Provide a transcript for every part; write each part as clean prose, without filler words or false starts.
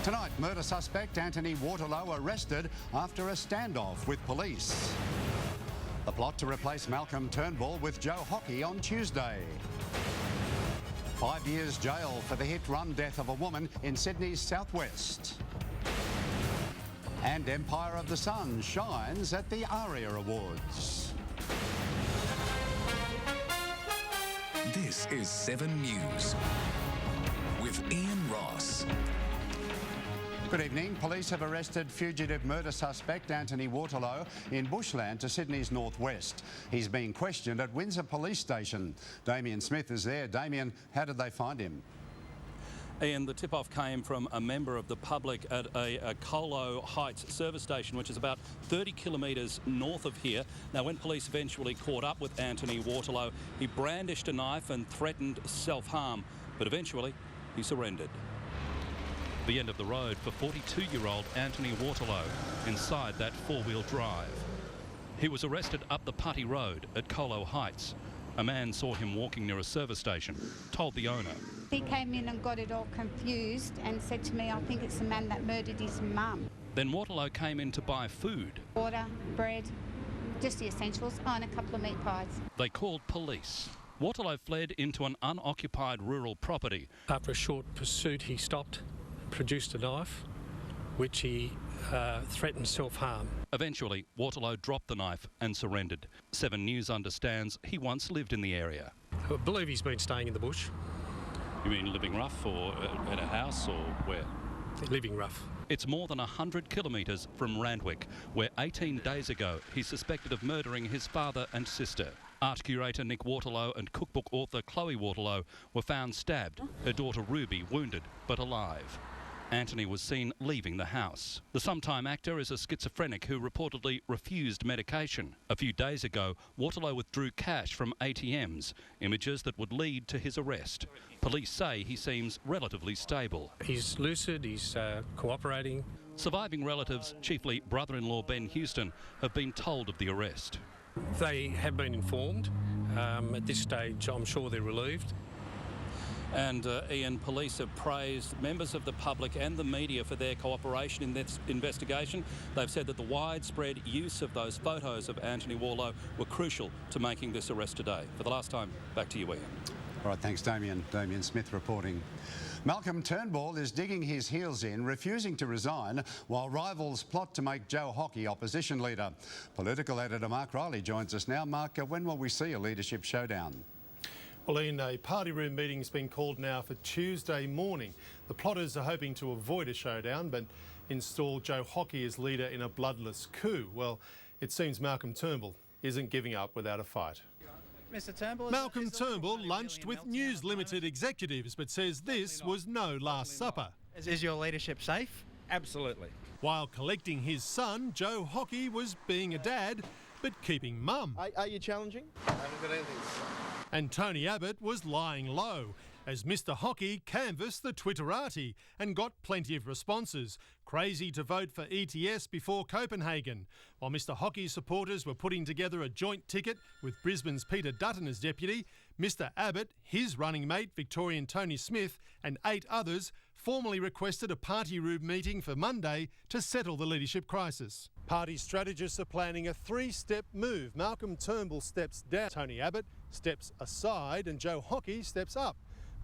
Tonight, murder suspect Anthony Waterlow arrested after a standoff with police. The plot to replace Malcolm Turnbull with Joe Hockey on Tuesday. 5 years jail for the hit-run death of a woman in Sydney's southwest. And Empire of the Sun shines at the ARIA Awards. This is 7 News with Ian Ross. Good evening. Police have arrested fugitive murder suspect Anthony Waterlow in bushland to Sydney's northwest. He's being questioned at Windsor Police Station. Damien Smith is there. Damien, how did they find him? Ian, the tip-off came from a member of the public at a Colo Heights service station, which is about 30 kilometres north of here. Now, when police eventually caught up with Anthony Waterlow, he brandished a knife and threatened self-harm, but eventually he surrendered. The end of the road for 42-year-old Anthony Waterlow inside that four-wheel drive. He was arrested up the Putty Road at Colo Heights. A man saw him walking near a service station, told the owner. He came in and got it all confused and said to me, I think it's the man that murdered his mum. Then Waterlow came in to buy food. Water, bread, just the essentials, and a couple of meat pies. They called police. Waterlow fled into an unoccupied rural property. After a short pursuit, he stopped, produced a knife, which he threatened self-harm. Eventually, Waterlow dropped the knife and surrendered. 7 News understands he once lived in the area. I believe he's been staying in the bush. You mean living rough or at a house or where? Living rough. It's more than 100 kilometres from Randwick, where 18 days ago he's suspected of murdering his father and sister. Art curator Nick Waterlow and cookbook author Chloe Waterlow were found stabbed, her daughter Ruby wounded but alive. Anthony was seen leaving the house. The sometime actor is a schizophrenic who reportedly refused medication. A few days ago, Waterlow withdrew cash from ATMs, images that would lead to his arrest. Police say he seems relatively stable. He's lucid, he's cooperating. Surviving relatives, chiefly brother-in-law Ben Houston, have been told of the arrest. They have been informed. At this stage, I'm sure they're relieved. And Ian, police have praised members of the public and the media for their cooperation in this investigation. They've said that the widespread use of those photos of Anthony Waterlow were crucial to making this arrest today. For the last time, back to you, Ian. All right, thanks, Damien. Damien Smith reporting. Malcolm Turnbull is digging his heels in, refusing to resign, while rivals plot to make Joe Hockey opposition leader. Political editor Mark Riley joins us now. Mark, when will we see a leadership showdown? Well, Ian, a party room meeting's been called now for Tuesday morning. The plotters are hoping to avoid a showdown, but install Joe Hockey as leader in a bloodless coup. Well, it seems Malcolm Turnbull isn't giving up without a fight. Mr. Turnbull, Malcolm Turnbull lunched with News Limited executives, but says this was no Last Supper. Is your leadership safe? Absolutely. While collecting his son, Joe Hockey was being a dad, but keeping mum. Are you challenging? I haven't got anything. And Tony Abbott was lying low as Mr Hockey canvassed the Twitterati and got plenty of responses. Crazy to vote for ETS before Copenhagen. While Mr Hockey's supporters were putting together a joint ticket with Brisbane's Peter Dutton as deputy, Mr Abbott, his running mate Victorian Tony Smith and 8 others formally requested a party room meeting for Monday to settle the leadership crisis. Party strategists are planning a 3-step move. Malcolm Turnbull steps down, Tony Abbott steps aside and Joe Hockey steps up.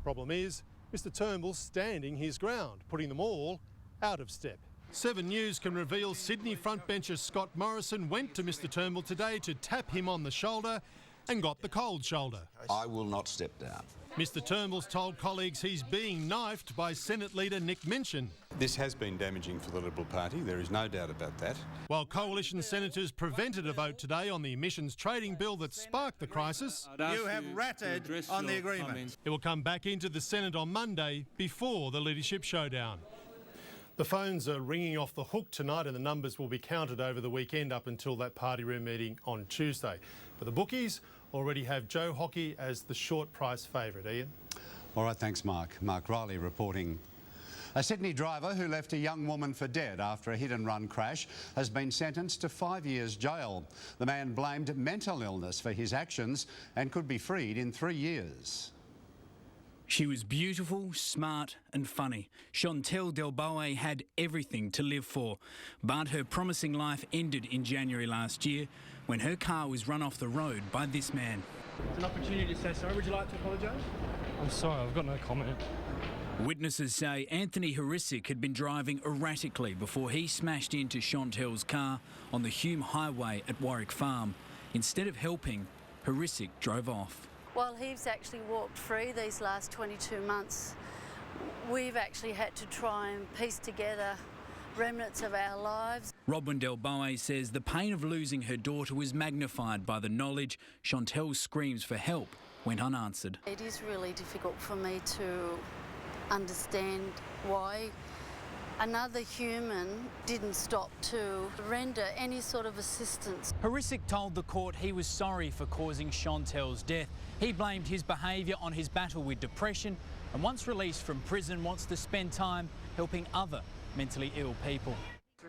Problem is, Mr Turnbull's standing his ground, putting them all out of step. 7 News can reveal Sydney frontbencher Scott Morrison went to Mr Turnbull today to tap him on the shoulder and got the cold shoulder. I will not step down. Mr Turnbull's told colleagues he's being knifed by Senate leader Nick Minchin. This has been damaging for the Liberal Party, there is no doubt about that. While coalition senators prevented a vote today on the emissions trading bill that sparked the crisis, You have ratted on the agreement. it will come back into the Senate on Monday before the leadership showdown. The phones are ringing off the hook tonight and the numbers will be counted over the weekend up until that party room meeting on Tuesday. But the bookies already have Joe Hockey as the short price favourite. Ian? All right, thanks, Mark. Mark Riley reporting. A Sydney driver who left a young woman for dead after a hit-and-run crash has been sentenced to 5 years jail. The man blamed mental illness for his actions and could be freed in 3 years. She was beautiful, smart and funny. Chantel Delboe had everything to live for. But her promising life ended in January last year when her car was run off the road by this man. It's an opportunity to say sorry. Would you like to apologise? I'm sorry, I've got no comment. Witnesses say Anthony Horisic had been driving erratically before he smashed into Chantel's car on the Hume Highway at Warwick Farm. Instead of helping, Horisic drove off. While he's actually walked free these last 22 months, we've actually had to try and piece together remnants of our lives. Robin Delboe says the pain of losing her daughter was magnified by the knowledge Chantel's screams for help went unanswered. It is really difficult for me to understand why another human didn't stop to render any sort of assistance. Horisic told the court he was sorry for causing Chantel's death. He blamed his behaviour on his battle with depression and once released from prison wants to spend time helping other mentally ill people.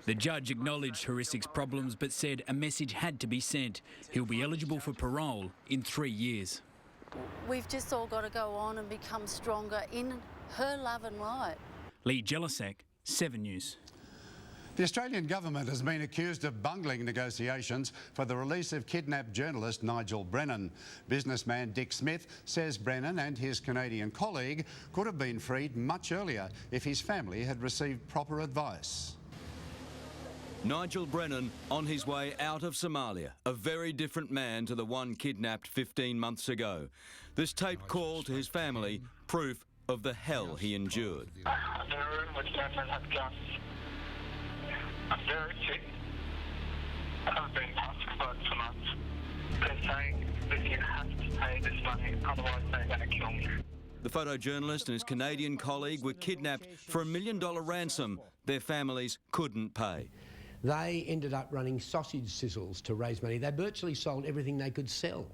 The judge acknowledged Horisic's problems but said a message had to be sent. He'll be eligible for parole in 3 years. We've just all got to go on and become stronger in her love and light. Lee Jelisak, 7 News. The Australian government has been accused of bungling negotiations for the release of kidnapped journalist Nigel Brennan. Businessman Dick Smith says Brennan and his Canadian colleague could have been freed much earlier if his family had received proper advice. Nigel Brennan on his way out of Somalia, a very different man to the one kidnapped 15 months ago. This taped call to his family, proof of the hell he endured. I'm in a room with men that have guns. I'm very sick. I haven't been past blood for months. They're saying that you have to pay this money, otherwise they're going to kill me. The photojournalist and his Canadian colleague were kidnapped for $1 million ransom their families couldn't pay. They ended up running sausage sizzles to raise money. They virtually sold everything they could sell.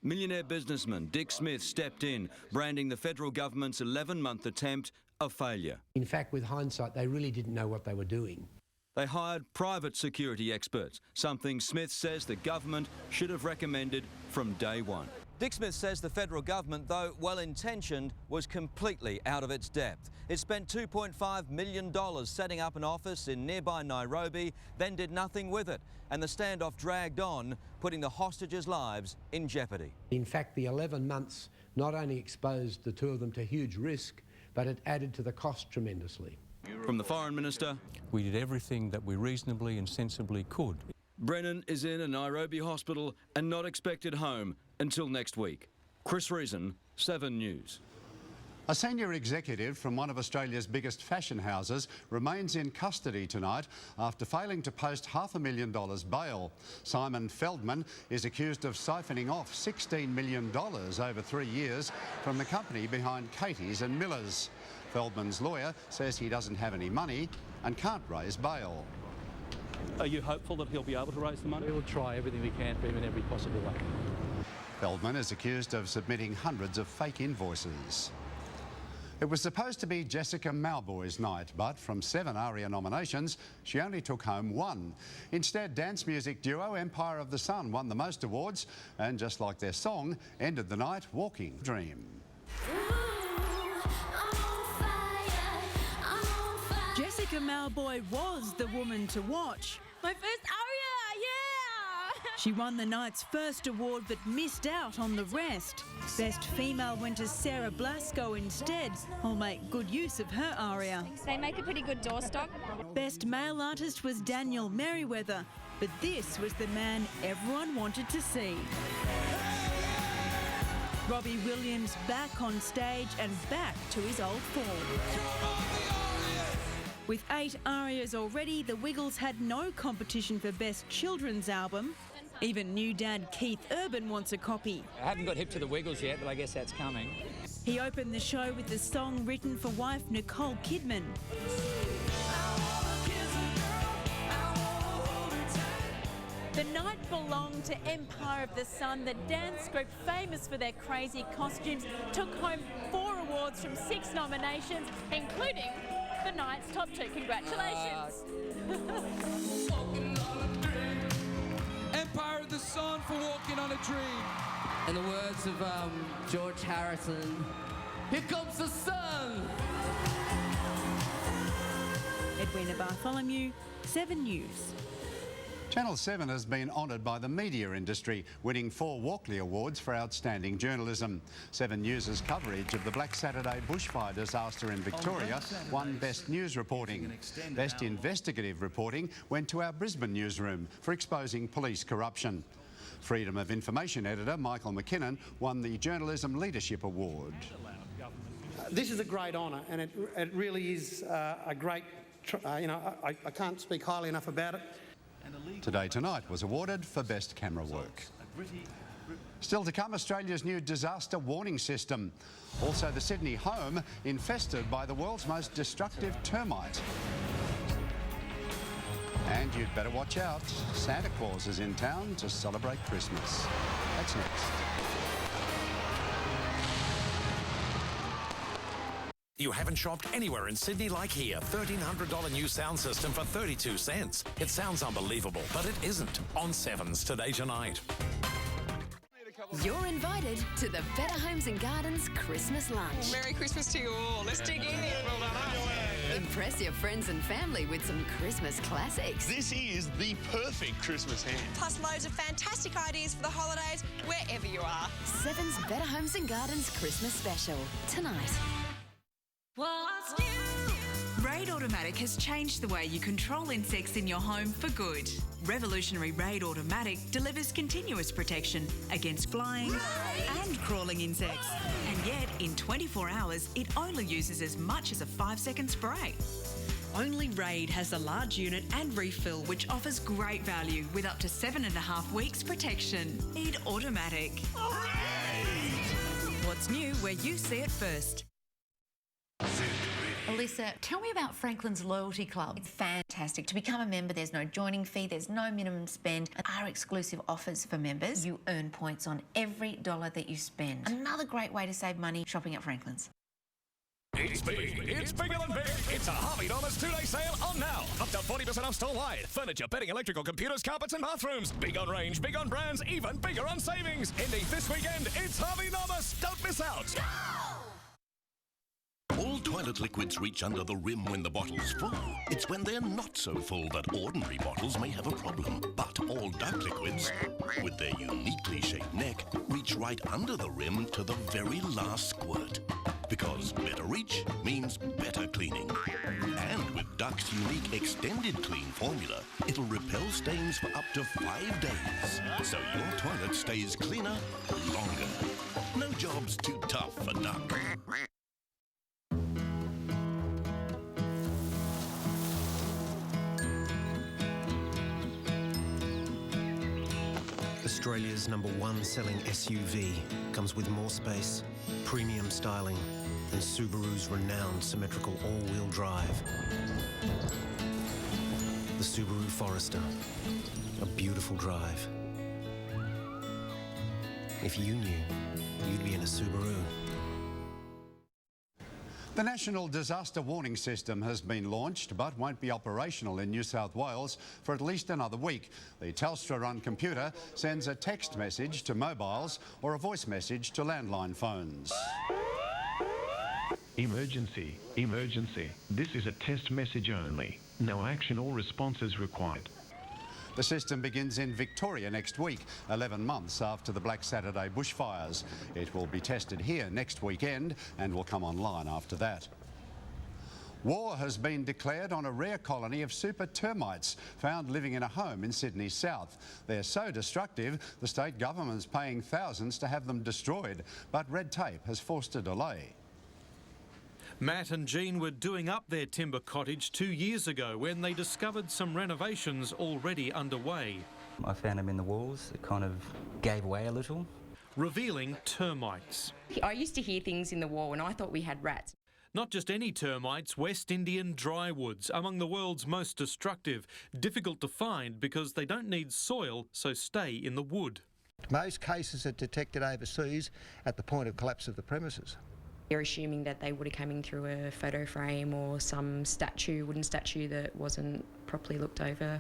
Millionaire businessman Dick Smith stepped in, branding the federal government's 11-month attempt a failure. In fact, with hindsight, they really didn't know what they were doing. They hired private security experts, something Smith says the government should have recommended from day one. Dick Smith says the federal government, though well-intentioned, was completely out of its depth. It spent $2.5 million setting up an office in nearby Nairobi, then did nothing with it. And the standoff dragged on, putting the hostages' lives in jeopardy. In fact, the 11 months not only exposed the two of them to huge risk, but it added to the cost tremendously. From the Foreign Minister, we did everything that we reasonably and sensibly could. Brennan is in a Nairobi hospital and not expected home until next week. Chris Reason, 7 News. A senior executive from one of Australia's biggest fashion houses remains in custody tonight after failing to post $500,000 bail. Simon Feldman is accused of siphoning off $16 million over 3 years from the company behind Katie's and Miller's. Feldman's lawyer says he doesn't have any money and can't raise bail. Are you hopeful that he'll be able to raise the money? We will try everything we can for him in every possible way. Feldman is accused of submitting hundreds of fake invoices. It was supposed to be Jessica Mauboy's night, but from 7 ARIA nominations, she only took home 1. Instead, dance music duo Empire of the Sun won the most awards and, just like their song, ended the night walking Dream. Jessica Mauboy was the woman to watch. My first ARIA, yeah! She won the night's first award but missed out on the rest. Best female went to Sarah Blasco instead. I'll make good use of her ARIA. They make a pretty good doorstop. Best male artist was Daniel Merriweather, but this was the man everyone wanted to see. Robbie Williams back on stage and back to his old form. With 8 ARIAs already, the Wiggles had no competition for Best Children's Album. Even new dad Keith Urban wants a copy. I haven't got hip to the Wiggles yet, but I guess that's coming. He opened the show with the song written for wife Nicole Kidman. The night belonged to Empire of the Sun. The dance group, famous for their crazy costumes, took home 4 awards from 6 nominations, including the night's top 2. Congratulations. Empire of the Sun for Walking on a Dream. In the words of George Harrison, Here comes the sun. Edwina Bartholomew, 7 News. Channel 7 has been honoured by the media industry, winning 4 Walkley Awards for outstanding journalism. 7 News' coverage of the Black Saturday bushfire disaster in Victoria won Best News Reporting. Best Investigative Reporting went to our Brisbane newsroom for exposing police corruption. Freedom of Information editor Michael McKinnon won the Journalism Leadership Award. This is a great honour, and it really is a great, I can't speak highly enough about it. Today Tonight was awarded for Best Camera Work. Still to come, Australia's new disaster warning system. Also the Sydney home infested by the world's most destructive termite. And you'd better watch out. Santa Claus is in town to celebrate Christmas. That's next. You haven't shopped anywhere in Sydney like here. $1,300 new sound system for 32 cents. It sounds unbelievable, but it isn't. On 7's Today Tonight. You're invited to the Better Homes and Gardens Christmas lunch. Merry Christmas to you all. Let's dig in. Impress your friends and family with some Christmas classics. This is the perfect Christmas ham. Plus loads of fantastic ideas for the holidays wherever you are. 7's Better Homes and Gardens Christmas special tonight. What's new? Raid Automatic has changed the way you control insects in your home for good. Revolutionary Raid Automatic delivers continuous protection against flying and crawling insects. And yet, in 24 hours, it only uses as much as a 5-second spray. Only Raid has a large unit and refill, which offers great value with up to 7.5 weeks protection. Raid Automatic. What's new where you see it first. Alyssa, tell me about Franklin's Loyalty Club. It's fantastic. To become a member, there's no joining fee, there's no minimum spend, and our exclusive offers for members. You earn points on every dollar that you spend. Another great way to save money shopping at Franklin's. It's big. It's bigger than big. It's a Harvey Norman's 2-day sale on now. Up to 40% off store-wide. Furniture, bedding, electrical, computers, carpets and bathrooms. Big on range, big on brands, even bigger on savings. Ending this weekend, it's Harvey Norman's. Don't miss out. All toilet liquids reach under the rim when the bottle's full. It's when they're not so full that ordinary bottles may have a problem. But all duck liquids, with their uniquely shaped neck, reach right under the rim to the very last squirt. Because better reach means better cleaning. And with Duck's unique extended clean formula, it'll repel stains for up to 5 days. So your toilet stays cleaner longer. No job's too tough for Duck. Australia's #1 selling SUV comes with more space, premium styling, and Subaru's renowned symmetrical all-wheel drive. The Subaru Forester, a beautiful drive. If you knew, you'd be in a Subaru. The National Disaster Warning System has been launched but won't be operational in New South Wales for at least another week. The Telstra-run computer sends a text message to mobiles or a voice message to landline phones. Emergency, emergency. This is a test message only. No action or response is required. The system begins in Victoria next week, 11 months after the Black Saturday bushfires. It will be tested here next weekend and will come online after that. War has been declared on a rare colony of super termites found living in a home in Sydney's south. They're so destructive, the state government's paying thousands to have them destroyed, but red tape has forced a delay. Matt and Jean were doing up their timber cottage 2 years ago when they discovered some renovations already underway. I found them in the walls. It kind of gave away a little. Revealing termites. I used to hear things in the wall and I thought we had rats. Not just any termites, West Indian drywoods, among the world's most destructive. Difficult to find because they don't need soil, so stay in the wood. Most cases are detected overseas at the point of collapse of the premises. They're assuming that they would have come in through a photo frame or some statue, wooden statue that wasn't properly looked over.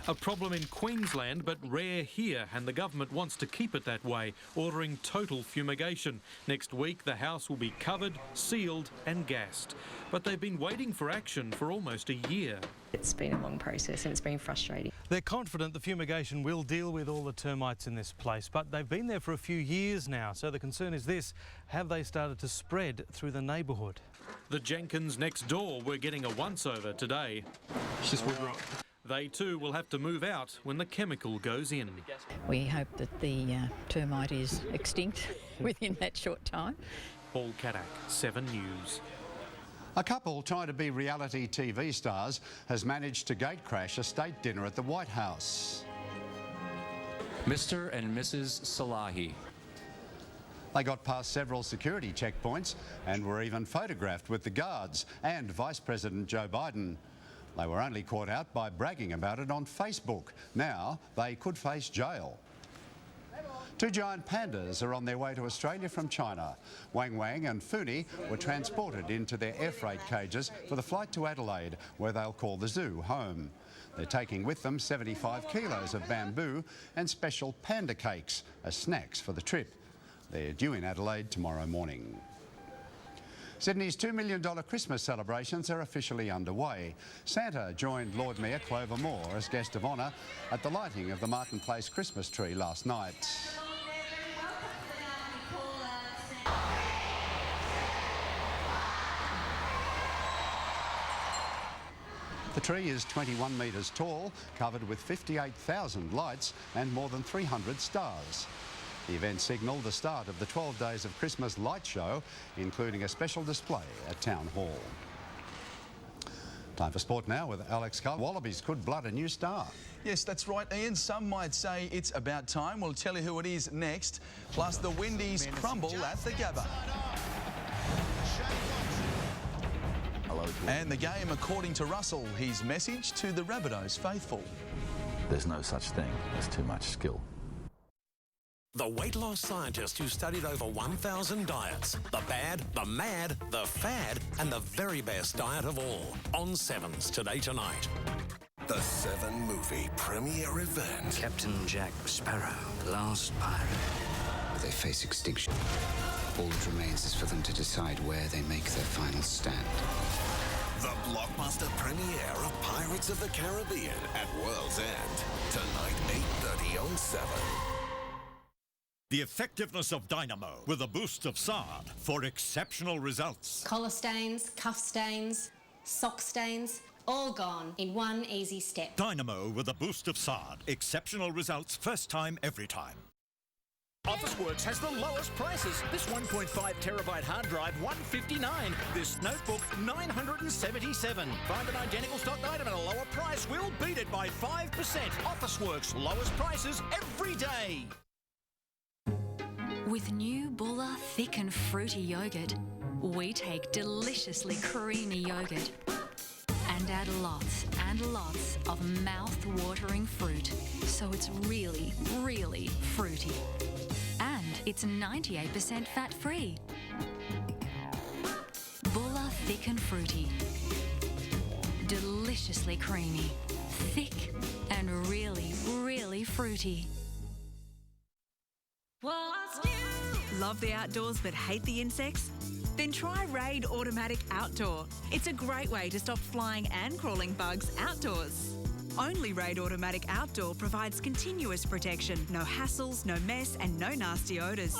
A problem in Queensland, but rare here, and the government wants to keep it that way, ordering total fumigation. Next week, the house will be covered, sealed and gassed. But they've been waiting for action for almost a year. It's been a long process and it's been frustrating. They're confident the fumigation will deal with all the termites in this place, but they've been there for a few years now, so the concern is this: have they started to spread through the neighbourhood? The Jenkins next door were getting a once-over today. They too will have to move out when the chemical goes in. We hope that the termite is extinct within that short time. Paul Kadak, 7 News. A couple trying to be reality TV stars has managed to gatecrash a state dinner at the White House. Mr. and Mrs. Salahi. They got past several security checkpoints and were even photographed with the guards and Vice President Joe Biden. They were only caught out by bragging about it on Facebook. Now they could face jail. 2 giant pandas are on their way to Australia from China. Wang Wang and Funi were transported into their air freight cages for the flight to Adelaide, where they'll call the zoo home. They're taking with them 75 kilos of bamboo and special panda cakes as snacks for the trip. They're due in Adelaide tomorrow morning. Sydney's $2 million Christmas celebrations are officially underway. Santa joined Lord Mayor Clover Moore as guest of honour at the lighting of the Martin Place Christmas tree last night. The tree is 21 metres tall, covered with 58,000 lights and more than 300 stars. The event signalled the start of the 12 Days of Christmas light show, including a special display at Town Hall. Time for sport now with Alex Cull. Wallabies could blood a new star. Yes, that's right, Ian. Some might say it's about time. We'll tell you who it is next. Plus, the Windies crumble at the Gabba. And the game, according to Russell, his message to the Rabbitohs faithful. There's no such thing as too much skill. The weight loss scientist who studied over 1,000 diets. The bad, the mad, the fad, and the very best diet of all. On Sevens today tonight. The 7 movie premiere event. Captain Jack Sparrow, the last pirate. They face extinction. All that remains is for them to decide where they make their final stand. The blockbuster premiere of Pirates of the Caribbean at World's End. Tonight, 8:30 on 7. The effectiveness of Dynamo with a boost of SARD for exceptional results. Collar stains, cuff stains, sock stains, all gone in one easy step. Dynamo with a boost of SARD. Exceptional results, first time, every time. Officeworks has the lowest prices. This 1.5 terabyte hard drive, $159. This notebook, $977. Find an identical stock item at a lower price. We'll beat it by 5%. Officeworks, lowest prices every day. With new Bulla thick and fruity yogurt, we take deliciously creamy yogurt and add lots and lots of mouth-watering fruit, so it's really, really fruity. And it's 98% fat-free. Bulla thick and fruity. Deliciously creamy, thick and really, really fruity. Love the outdoors but hate the insects? Then try Raid Automatic Outdoor. It's a great way to stop flying and crawling bugs outdoors. Only Raid Automatic Outdoor provides continuous protection, no hassles, no mess and no nasty odours.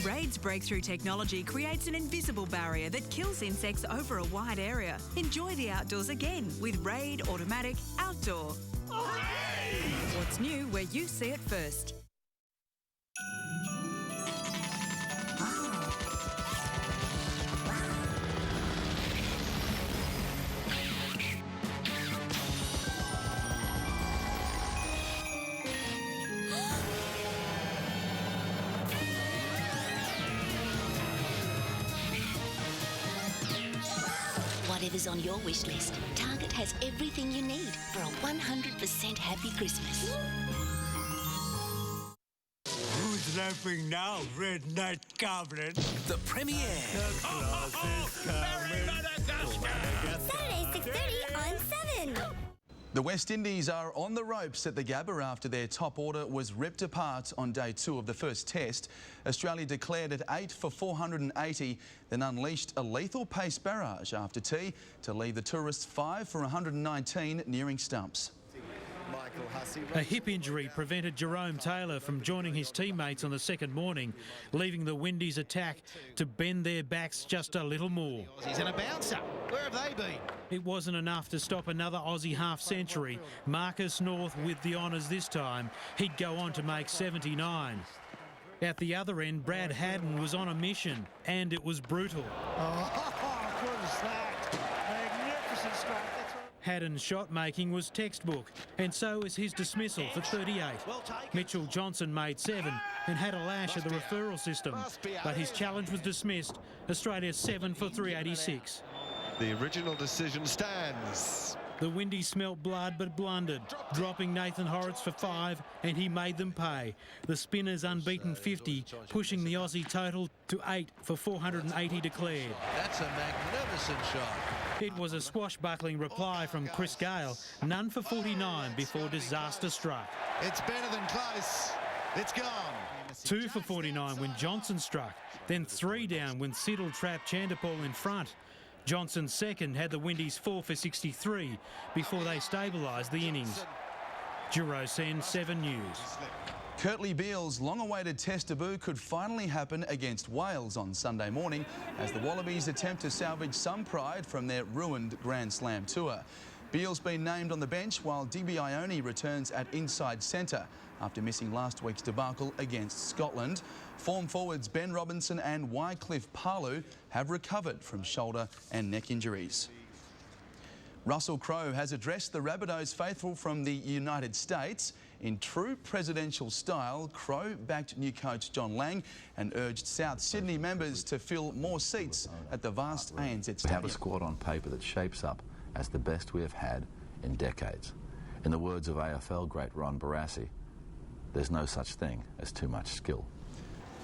Raid's breakthrough technology creates an invisible barrier that kills insects over a wide area. Enjoy the outdoors again with Raid Automatic Outdoor. What's new where you see it first? Whatever's on your wish list, Target has everything you need for a 100% happy Christmas. Who's laughing now, Red Knight Goblin? The premiere. Merry Madagascar! Saturday, 6:30 on 7. The West Indies are on the ropes at the Gabba after their top order was ripped apart on day 2 of the first test. Australia declared at 8 for 480, then unleashed a lethal pace barrage after tea to leave the tourists 5 for 119 nearing stumps. A hip injury prevented Jerome Taylor from joining his teammates on the second morning, leaving the Windies attack to bend their backs just a little more. He's in a bouncer. Where have they been? It wasn't enough to stop another Aussie half-century. Marcus North with the honours this time. He'd go on to make 79. At the other end, Brad Haddon was on a mission, and it was brutal. Good slack. Magnificent strike. Haddon's shot-making was textbook, and so is his dismissal for 38. Mitchell Johnson made 7 and had a lash at the referral system, but his challenge was dismissed. Australia 7 for 386. The original decision stands. The Windies smelt blood but blundered, dropping Nathan Horrocks for 5, and he made them pay. The spinners unbeaten 50, pushing the Aussie total to 8 for 480 declared. That's a magnificent shot. It was a swashbuckling reply from Chris Gale, none for 49 before disaster struck. It's better than close. It's gone. 2 for 49 when Johnson struck, then 3 down when Siddle trapped Chanderpaul in front. Johnson's second had the Windies 4 for 63 before they stabilised the innings. Giro Sen 7 News. Curtly Beale's long-awaited test debut could finally happen against Wales on Sunday morning as the Wallabies attempt to salvage some pride from their ruined Grand Slam tour. Beale's been named on the bench while DB Ione returns at inside centre after missing last week's debacle against Scotland. Form forwards Ben Robinson and Wycliffe Palu have recovered from shoulder and neck injuries. Russell Crowe has addressed the Rabbitohs faithful from the United States. In true presidential style, Crowe backed new coach John Lang and urged South Sydney members to fill more seats at the vast ANZ Stadium. We have a squad on paper that shapes up as the best we have had in decades. In the words of AFL great Ron Barassi, there's no such thing as too much skill.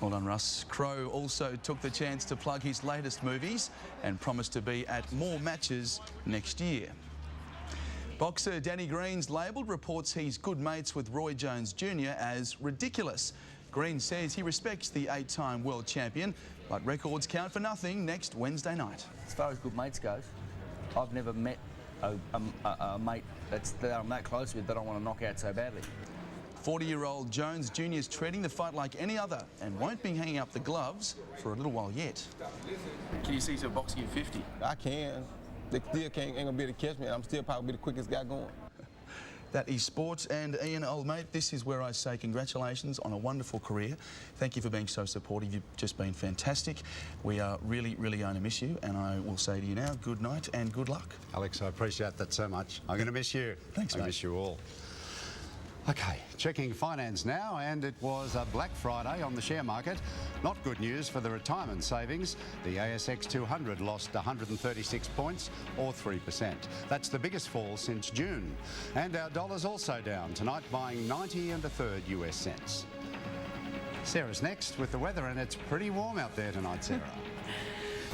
Well done, Russ. Crowe also took the chance to plug his latest movies and promised to be at more matches next year. Boxer Danny Green's labelled reports he's good mates with Roy Jones Jr. as ridiculous. Green says he respects the 8-time world champion, but records count for nothing next Wednesday night. As far as good mates goes, I've never met a mate that I'm that close with that I want to knock out so badly. 40-year-old Jones Jr. is treating the fight like any other and won't be hanging up the gloves for a little while yet. Can you see yourself boxing at 50? I can. They still ain't gonna be able to catch me. I'm still probably the quickest guy going. That is sports, and Ian, old mate, this is where I say congratulations on a wonderful career. Thank you for being so supportive. You've just been fantastic. We are really, really going to miss you, and I will say to you now, good night and good luck. Alex, I appreciate that so much. I'm going to miss you. Thanks, mate. I miss you all. OK, checking finance now, and it was a Black Friday on the share market. Not good news for the retirement savings. The ASX 200 lost 136 points, or 3%. That's the biggest fall since June. And our dollar's also down tonight, buying 90 1/3 US cents. Sarah's next with the weather, and it's pretty warm out there tonight, Sarah.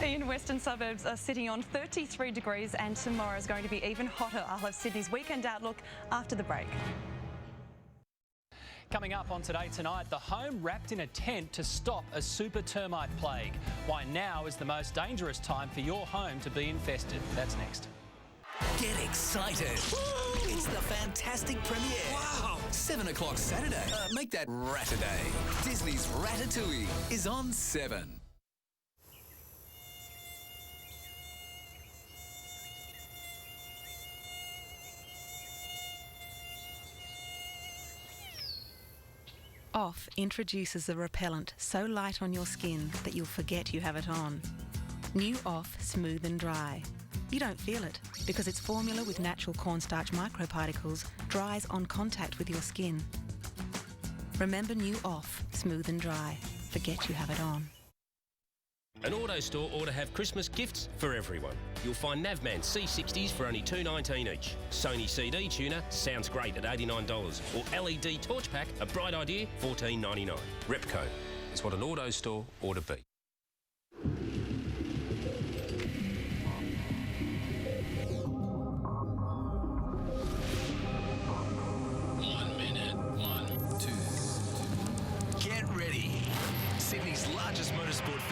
Ian, western suburbs are sitting on 33 degrees, and tomorrow is going to be even hotter. I'll have Sydney's weekend outlook after the break. Coming up on Today Tonight, the home wrapped in a tent to stop a super termite plague. Why now is the most dangerous time for your home to be infested. That's next. Get excited. It's the fantastic premiere. Wow. 7 o'clock Saturday. Make that Rattaday. Disney's Ratatouille is on 7. Off introduces a repellent so light on your skin that you'll forget you have it on. New Off Smooth and Dry. You don't feel it because its formula with natural cornstarch microparticles dries on contact with your skin. Remember New Off Smooth and Dry. Forget you have it on. An auto store ought to have Christmas gifts for everyone. You'll find Navman C60s for only $2.19 each. Sony CD tuner sounds great at $89. Or LED torch pack, a bright idea, $14.99. Repco is what an auto store ought to be.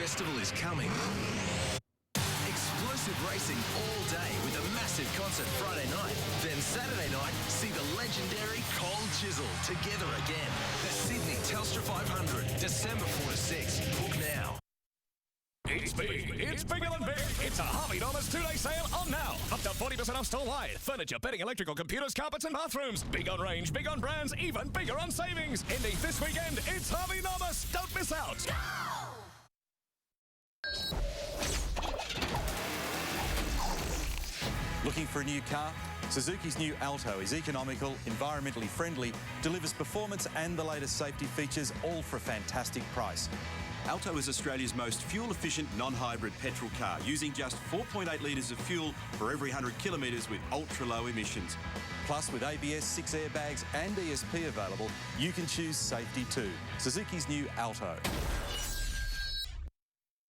festival is coming. Explosive racing all day with a massive concert Friday night. Then Saturday night, see the legendary Cold Chisel together again. The Sydney Telstra 500, December 4 to 6. Book now. It's big. It's bigger than big. It's a Harvey Norman's two-day sale on now. Up to 40% off store-wide. Furniture, bedding, electrical, computers, carpets and bathrooms. Big on range, big on brands, even bigger on savings. Ending this weekend, it's Harvey Norman's. Don't miss out. Looking for a new car? Suzuki's new Alto is economical, environmentally friendly, delivers performance and the latest safety features, all for a fantastic price. Alto is Australia's most fuel-efficient non-hybrid petrol car, using just 4.8 litres of fuel for every 100 kilometres with ultra-low emissions. Plus, with ABS, 6 airbags and ESP available, you can choose safety too. Suzuki's new Alto.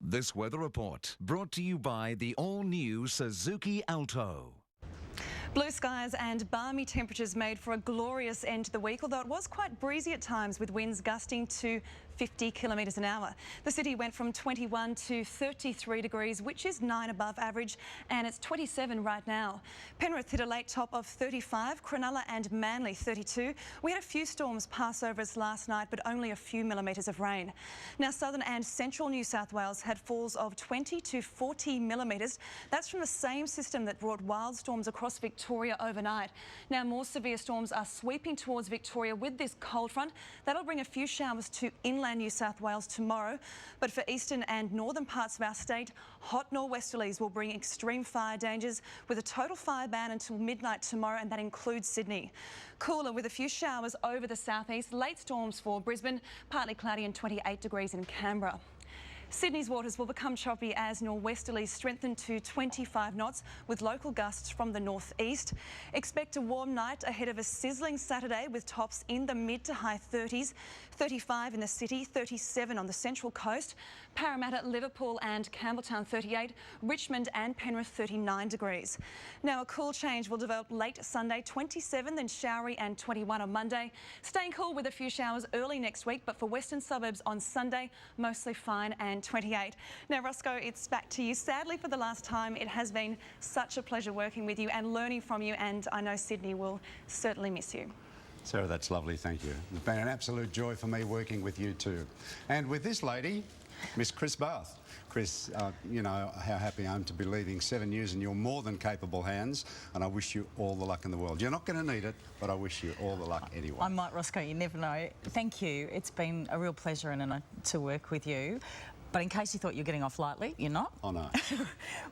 This weather report brought to you by the all-new Suzuki Alto. Blue skies and balmy temperatures made for a glorious end to the week, although it was quite breezy at times with winds gusting to 50 kilometres an hour. The city went from 21 to 33 degrees, which is 9 above average, and it's 27 right now. Penrith hit a late top of 35, Cronulla and Manly 32. We had a few storms pass over us last night, but only a few millimetres of rain. Now, southern and central New South Wales had falls of 20 to 40 millimetres. That's from the same system that brought wild storms across Victoria overnight. Now, more severe storms are sweeping towards Victoria with this cold front. That'll bring a few showers to inland New South Wales tomorrow, but for eastern and northern parts of our state, hot nor'westerlies will bring extreme fire dangers with a total fire ban until midnight tomorrow, and that includes Sydney. Cooler with a few showers over the southeast, late storms for Brisbane, partly cloudy and 28 degrees in Canberra. Sydney's waters will become choppy as nor'westerlies strengthen to 25 knots with local gusts from the northeast. Expect a warm night ahead of a sizzling Saturday with tops in the mid to high 30s, 35 in the city, 37 on the central coast, Parramatta, Liverpool and Campbelltown 38, Richmond and Penrith 39 degrees. Now a cool change will develop late Sunday, 27, then showery and 21 on Monday. Staying cool with a few showers early next week, but for western suburbs on Sunday, mostly fine and 28. Now, Roscoe, it's back to you. Sadly, for the last time, it has been such a pleasure working with you and learning from you, and I know Sydney will certainly miss you. Sarah, that's lovely, thank you. It's been an absolute joy for me working with you too. And with this lady, Miss Chris Bath. Chris, you know how happy I am to be leaving 7 years in your more than capable hands, and I wish you all the luck in the world. You're not going to need it, but I wish you all the luck anyway. I might, Roscoe, you never know. Thank you. It's been a real pleasure and an honour to work with you. But in case you thought you were getting off lightly, you're not. Oh, no.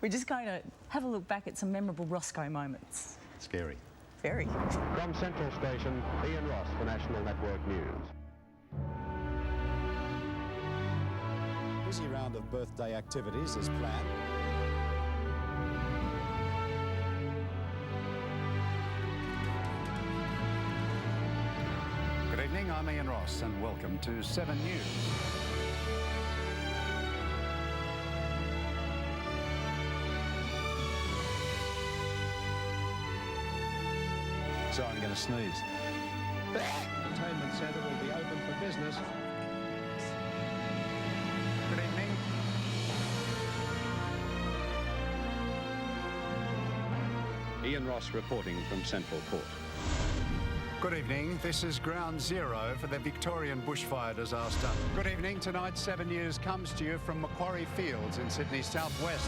We're just going to have a look back at some memorable Roscoe moments. Scary. Very. From Central Station, Ian Ross for National Network News. Busy round of birthday activities as planned. Good evening, I'm Ian Ross and welcome to 7 News. So I'm going to sneeze. The Entertainment Centre will be open for business. Good evening. Ian Ross reporting from Central Court. Good evening. This is ground zero for the Victorian bushfire disaster. Good evening. Tonight, 7 News comes to you from Macquarie Fields in Sydney's southwest.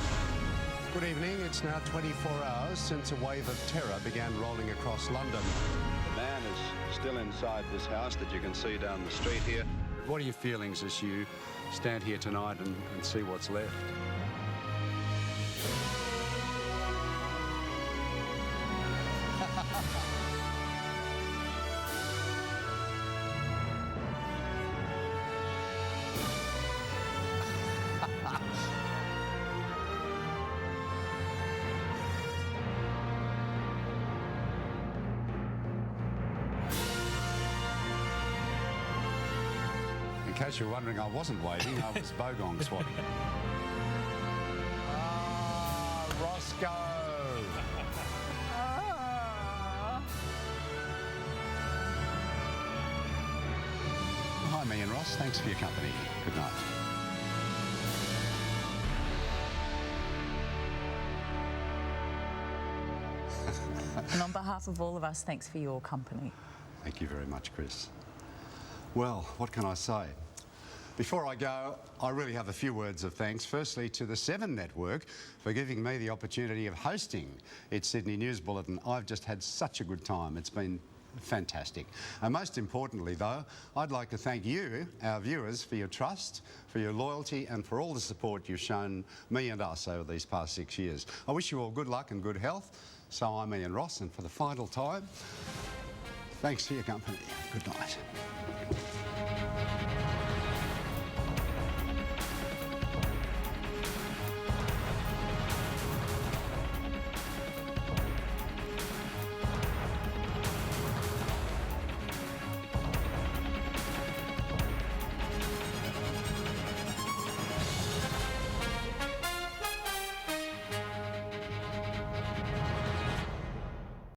Good evening. It's now 24 hours since a wave of terror began rolling across London. The man is still inside this house that you can see down the street here. What are your feelings as you stand here tonight and see what's left? In case you're wondering, I wasn't waving, I was bogong swatting. Ah, Roscoe! Hi, me and Ross. Thanks for your company. Good night. And on behalf of all of us, thanks for your company. Thank you very much, Chris. Well, what can I say? Before I go, I really have a few words of thanks. Firstly, to the 7 Network for giving me the opportunity of hosting its Sydney News Bulletin. I've just had such a good time. It's been fantastic. And most importantly, though, I'd like to thank you, our viewers, for your trust, for your loyalty, and for all the support you've shown me and us over these past 6 years. I wish you all good luck and good health. So I'm Ian Ross, and for the final time, thanks for your company. Good night.